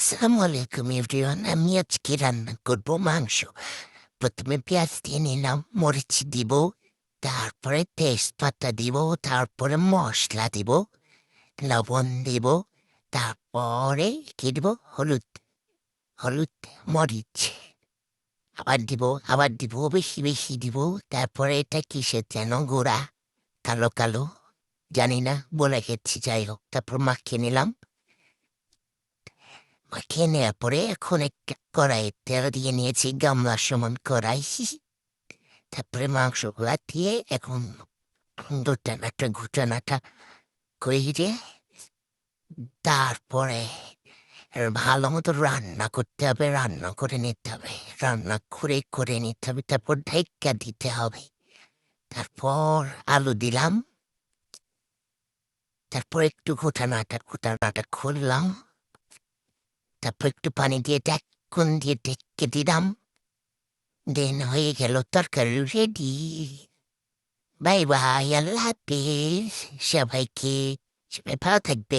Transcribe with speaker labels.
Speaker 1: আসসালামু আলাইকুম এভরিওয়ান। আমি আজকে রান্না করব মাংস। প্রথমে পেঁয়াজ দিয়ে নিলাম, মরিচ দিব, তারপরে তেজপাতা দিব, তারপরে মশলা দিব, লবণ দিব, তারপরে কি দিব? হলুদ, হলুদ, মরিচ আবার দিব বেশি বেশি দিব। তারপরে এটা কিসের যেন গুঁড়া, কালো কালো, জানি না, বলে গেছি। যাই হোক, তারপর মাখিয়ে নিলাম। মাখিয়ে নেওয়ার পরে এখন একটা কড়াইয়ে তেল দিয়ে নিয়েছি, গামলার সমান কড়াই। তারপরে মাংসগুলা দিয়ে এখন ঘুটানাটা করে দিয়ে তারপরে ভালো মতো রান্না করতে হবে, রান্না করে নিতে হবে, রান্না করে নিতে হবে। তারপর ঢেকে দিতে হবে। তারপর আলু দিলাম। তারপর একটু ঘুটানাটা খুললাম। তারপর একটু পানি দিয়ে ঢাকুন দিয়ে ঢেকে দিলাম। দেন হয়ে গেল তরকারি রেডি। বাই বাই, আল্লাহ হাফিজ সবাইকে। সবাই ভালো থাকবে।